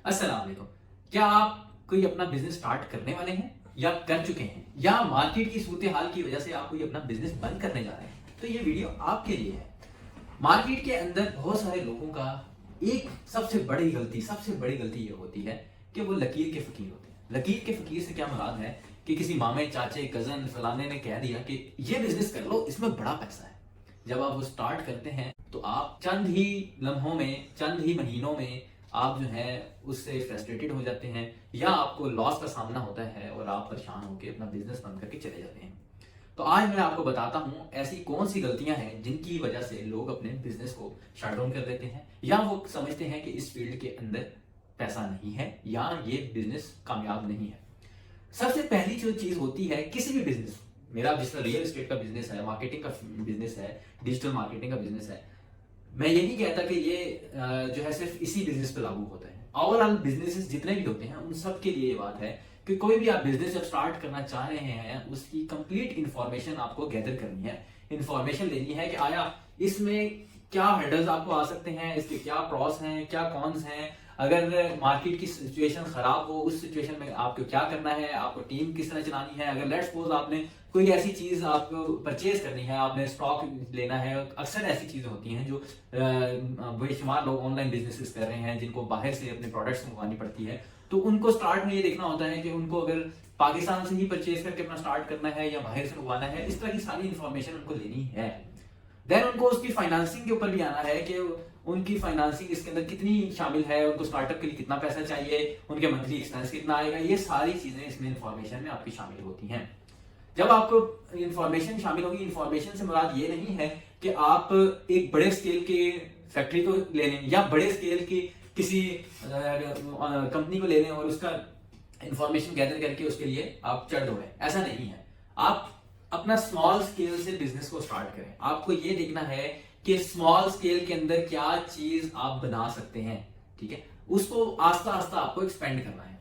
अस्सलाम वालेकुम। क्या आप कोई अपना बिजनेस स्टार्ट करने वाले हैं या कर चुके हैं या मार्केट की सूरत हाल की वजह से आप कोई अपना बिजनेस बंद करने जा रहे हैं, तो ये वीडियो आपके लिए है। मार्केट के अंदर बहुत सारे लोगों का एक सबसे बड़ी गलती ये होती है कि वो लकीर के फकीर होते हैं। लकीर के फकीर से क्या मुराद है कि किसी मामे चाचे कजन फलाने ने कह दिया कि ये बिजनेस कर लो, इसमें बड़ा पैसा है। जब आप वो स्टार्ट करते हैं तो आप चंद ही लम्हों में, चंद ही महीनों में आप जो है उससे फ्रस्ट्रेटेड हो जाते हैं या आपको लॉस का सामना होता है और आप परेशान होकर अपना बिजनेस बंद करके चले जाते हैं। तो आज मैं आपको बताता हूं ऐसी कौन सी गलतियां हैं जिनकी वजह से लोग अपने बिजनेस को शट डाउन कर देते हैं या वो समझते हैं कि इस फील्ड के अंदर पैसा नहीं है या ये बिजनेस कामयाब नहीं है। सबसे पहली जो चीज होती है किसी भी बिजनेस, मेरा जिस तरह रियल एस्टेट का बिजनेस है, मार्केटिंग का बिजनेस है, डिजिटल मार्केटिंग का बिजनेस है, मैं ये नहीं कहता कि ये जो है सिर्फ इसी बिजनेस पे लागू होता है। ओवरऑल बिजनेसेस जितने भी होते हैं उन सब के लिए ये बात है कि कोई भी आप बिजनेस जब स्टार्ट करना चाह रहे हैं उसकी कंप्लीट इंफॉर्मेशन आपको गैदर करनी है। इंफॉर्मेशन लेनी है कि आया इसमें क्या हर्डल्स आपको आ सकते हैं, इसके क्या प्रॉस हैं, क्या कॉन्स हैं, अगर मार्केट की सिचुएशन खराब हो उस सिचुएशन में आपको क्या करना है, आपको टीम किस तरह चलानी है। अगर लेट्स सपोज आपने कोई ऐसी चीज आपको परचेज करनी है, आपने स्टॉक लेना है, अक्सर ऐसी चीजें होती हैं जो बेशुमार लोग ऑनलाइन बिजनेसेस कर रहे हैं जिनको बाहर से अपने प्रोडक्ट्स मंगवानी पड़ती है, तो उनको स्टार्ट में ये देखना होता है कि उनको अगर पाकिस्तान से ही परचेज करके अपना स्टार्ट करना है या बाहर से मंगवाना है, इस तरह की सारी इंफॉर्मेशन उनको लेनी है। देन उनको उसकी फाइनेंसिंग के ऊपर भी आना है कि उनकी फाइनेंसिंग इसके अंदर कितनी शामिल है, उनको स्टार्टअप के लिए कितना पैसा चाहिए, उनके मंथली एक्सपेंस कितना आएगा, ये सारी चीजें इसमें इंफॉर्मेशन में आपकी शामिल होती हैं। जब आपको इंफॉर्मेशन शामिल होगी, इंफॉर्मेशन से मुराद ये नहीं है कि आप एक बड़े स्केल के फैक्ट्री को ले लें या बड़े स्केल की किसी कंपनी को ले लें और उसका इंफॉर्मेशन गैदर करके उसके लिए आप चढ़ दौड़ें, ऐसा नहीं है। आप अपना स्मॉल स्केल से बिजनेस को स्टार्ट करें। आपको ये देखना है कि स्मॉल स्केल के अंदर क्या चीज आप बना सकते हैं, ठीक है, उसको आस्ता आस्ता आपको एक्सपेंड करना है।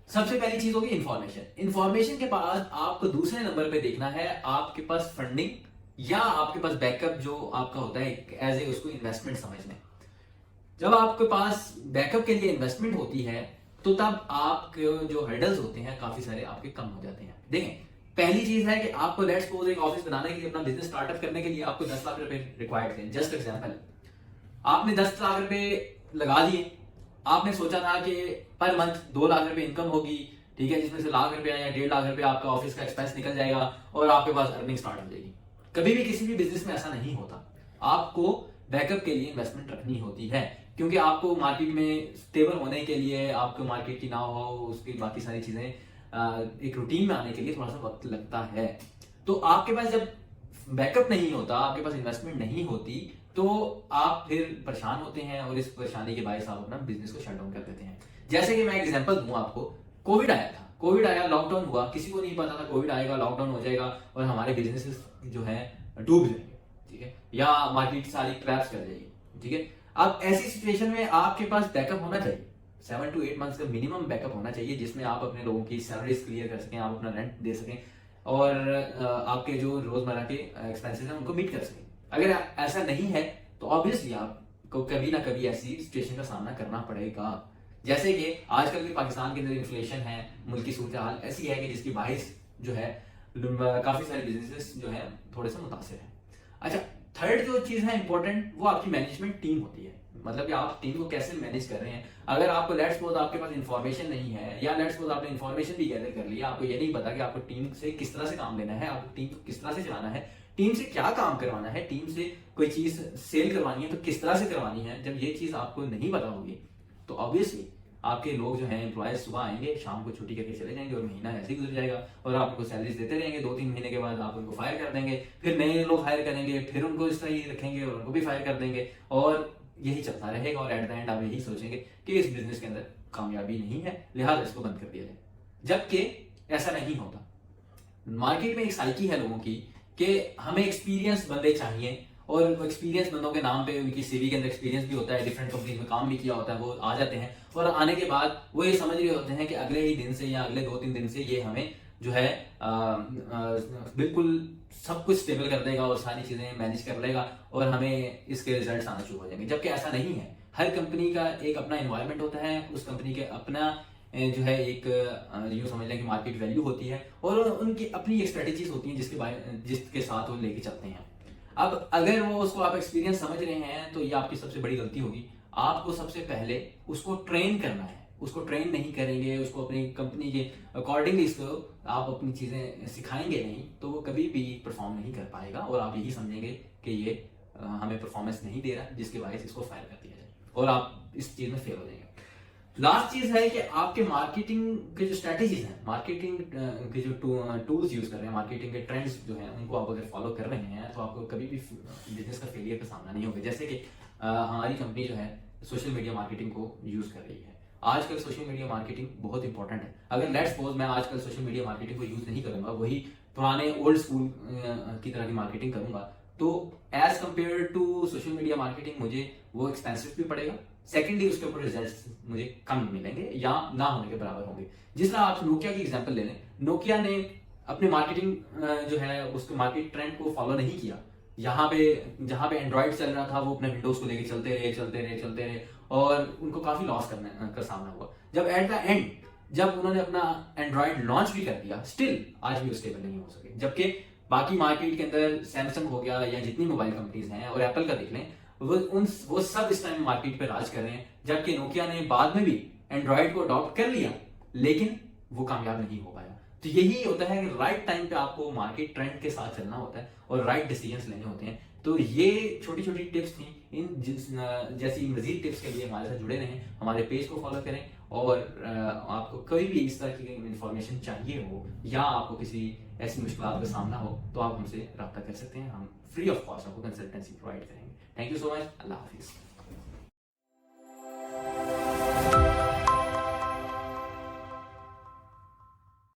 सबसे पहली चीज होगी इंफॉर्मेशन। इंफॉर्मेशन के बाद आपको दूसरे नंबर पे देखना है आपके पास फंडिंग या आपके पास बैकअप जो आपका होता है एज ए उसको इन्वेस्टमेंट समझने। जब आपके पास बैकअप के लिए इन्वेस्टमेंट होती है तो तब आपके जो हर्डल्स होते हैं काफी सारे आपके कम हो जाते हैं। देखें, पहली चीज है कि आपको लेट्स सपोज एक ऑफिस बनाने के लिए, अपना बिजनेस स्टार्टअप करने के लिए आपको 10 लाख रुपए रिक्वायर्ड थे। जस्ट एग्जांपल, आपने 10 लाख रुपए लगा दिए। आपने सोचा था कि पर मंथ 2 लाख रुपए इनकम होगी, ठीक है, जिसमें से लाख रुपया या 1.5 लाख रुपए आपका ऑफिस का एक्सपेंस निकल जाएगा और आपके पास अर्निंग स्टार्ट हो जाएगी। कभी भी किसी भी बिजनेस में ऐसा नहीं होता। आपको बैकअप के लिए इन्वेस्टमेंट रखनी होती है क्योंकि आपको मार्केट में स्टेबल होने के लिए, आपको मार्केट की ना हो, उसकी बाकी सारी चीजें एक रूटीन में आने के लिए थोड़ा सा वक्त लगता है। तो आपके पास जब बैकअप नहीं होता, आपके पास इन्वेस्टमेंट नहीं होती, तो आप फिर परेशान होते हैं और इस परेशानी के बायस आप अपना बिजनेस को शट डाउन कर देते हैं। जैसे कि मैं एग्जांपल दूं आपको, कोविड आया था, कोविड आया, लॉकडाउन हुआ, किसी को नहीं पता था कोविड आएगा, लॉकडाउन हो जाएगा और हमारे बिजनेसेस जो है डूब जाएंगे, ठीक है, या मार्केट सारी क्रैश कर जाएगी, ठीक है। अब ऐसी सिचुएशन में आपके पास बैकअप होना चाहिए, 7 to 8 मंथ्स का मिनिमम बैकअप होना चाहिए जिसमें आप अपने लोगों की सैलरीज क्लियर कर सकें, आप अपना रेंट दे सकें और आपके जो रोजमर्रा के एक्सपेंसेस हैं उनको मीट कर सकें। अगर ऐसा नहीं है तो ऑब्वियसली आपको कभी ना कभी ऐसी सिचुएशन का सामना करना पड़ेगा। जैसे कि आजकल के पाकिस्तान के अंदर इन्फ्लेशन है, मुल्क की सूरत हाल ऐसी है कि जिसकी बाइस जो है काफी सारे बिजनेसेस जो है थोड़े से मुतासिर है। अच्छा, थर्ड जो चीज है इंपॉर्टेंट, वो आपकी मैनेजमेंट टीम होती है। मतलब कि आप टीम को कैसे मैनेज कर रहे हैं। अगर आपको लेट्स सपोज आपके पास इन्फॉर्मेशन नहीं है या लेट्स सपोज आपने इन्फॉर्मेशन भी गैदर कर लिया, आपको ये नहीं पता कि आपको टीम से किस तरह से काम लेना है, आपको टीम को किस तरह से चलाना है, टीम से क्या काम करवाना है, टीम से कोई चीज सेल करवानी है तो किस तरह से करवानी है, जब ये चीज आपको नहीं पता होगी तो ऑब्वियसली आपके लोग जो हैं एम्प्लॉयज सुबह आएंगे, शाम को छुट्टी करके चले जाएंगे और महीना ऐसे ही गुजर जाएगा और आप उनको सैलरीज देते रहेंगे। 2-3 महीने के बाद आप उनको फायर कर देंगे, फिर नए लोग हायर करेंगे, फिर उनको इस तरह ही रखेंगे और उनको भी फायर कर देंगे और यही चलता रहेगा और एट द एंड आप यही सोचेंगे कि इस बिजनेस के अंदर कामयाबी नहीं है, लिहाजा इसको बंद कर दिया जाए। जबकि ऐसा नहीं होता। मार्केट में एक साइकी है लोगों की कि हमें एक्सपीरियंस बंदे चाहिए और एक्सपीरियंस बंदों के नाम पे उनकी सीवी के अंदर एक्सपीरियंस भी होता है, डिफरेंट कंपनीज में काम भी किया होता है, वो आ जाते हैं और आने के बाद वो ये समझ रहे होते हैं कि अगले ही दिन से या अगले 2-3 दिन से ये हमें जो है बिल्कुल सब कुछ स्टेबल कर देगा और सारी चीजें मैनेज कर लेगा और हमें इसके रिजल्ट आना शुरू हो जाएंगे। जबकि ऐसा नहीं है। हर कंपनी का एक अपना एनवायरनमेंट होता है, उस कंपनी के अपना जो है एक यूँ समझ लें कि मार्केट वैल्यू होती है, और उनकी अपनी एक स्ट्रेटेजीज होती हैं जिसके साथ वो लेके चलते हैं। अब अगर वो उसको आप एक्सपीरियंस समझ रहे हैं तो ये आपकी सबसे बड़ी गलती होगी। आपको सबसे पहले उसको ट्रेन करना है। उसको ट्रेन नहीं करेंगे, उसको अपनी कंपनी के अकॉर्डिंगली इसको आप अपनी चीज़ें सिखाएंगे नहीं, तो वो कभी भी परफॉर्म नहीं कर पाएगा, और आप यही समझेंगे कि ये हमें परफॉर्मेंस नहीं दे रहा, जिसके वजह इसको फायर कर दिया जाए, और आप इस चीज़ में फेल हो जाएंगे। लास्ट चीज है कि आपके मार्केटिंग के जो स्ट्रेटेजीज हैं, मार्केटिंग के जो टूल्स यूज कर रहे हैं, मार्केटिंग के ट्रेंड्स जो हैं, उनको आप अगर फॉलो कर रहे हैं तो आपको कभी भी बिजनेस का फेलियर का सामना नहीं होगा। जैसे कि हमारी कंपनी जो है सोशल मीडिया मार्केटिंग को यूज कर रही है। आजकल सोशल मीडिया मार्केटिंग बहुत इंपॉर्टेंट है। अगर लेट्स सपोज मैं आजकल सोशल मीडिया मार्केटिंग को यूज नहीं करूंगा, वही पुराने ओल्ड स्कूल की तरह की मार्केटिंग करूंगा, तो as compared to social media marketing मुझे वो एक्सपेंसिव भी पड़ेगा। सेकेंडली उसके ऊपर रिजल्ट्स मुझे कम मिलेंगे या ना होने के बराबर होंगे। जिस तरह आप नोकिया की एग्जांपल ले लें, नोकिया ने अपने मार्केटिंग जो है उसके मार्केट ट्रेंड को फॉलो नहीं किया। यहाँ पे जहाँ पे एंड्रॉइड चल रहा था वो अपने विंडोज को लेके चलते रहे और उनको काफी लॉस करने का सामना हुआ। जब एट द एंड जब उन्होंने अपना एंड्रॉइड लॉन्च भी कर दिया, स्टिल आज भी वो स्टेबल नहीं हो सके। जबकि बाकी मार्केट के अंदर सैमसंग हो गया या जितनी मोबाइल कंपनीज हैं, और एप्पल का देख लें, वो सब इस टाइम मार्केट पे राज कर रहे हैं। जबकि नोकिया ने बाद में भी एंड्रॉइड को अडॉप्ट कर लिया, लेकिन वो कामयाब नहीं हो पाया। तो यही होता है कि राइट टाइम पे आपको मार्केट ट्रेंड के साथ चलना होता है और राइट डिसीजंस लेने होते हैं। तो ये छोटी छोटी टिप्स थी। इन जैसी मजीद टिप्स के लिए हमारे साथ जुड़े रहें, हमारे पेज को फॉलो करें, और आपको कोई भी इस तरह की इंफॉर्मेशन चाहिए हो या आपको किसी ऐसी मुश्किलात का सामना हो तो आप हमसे रब्ता कर सकते हैं। हम फ्री ऑफ कॉस्ट आपको कंसल्टेंसी प्रोवाइड करेंगे। Thank you so much. अल्लाह हाफिज़।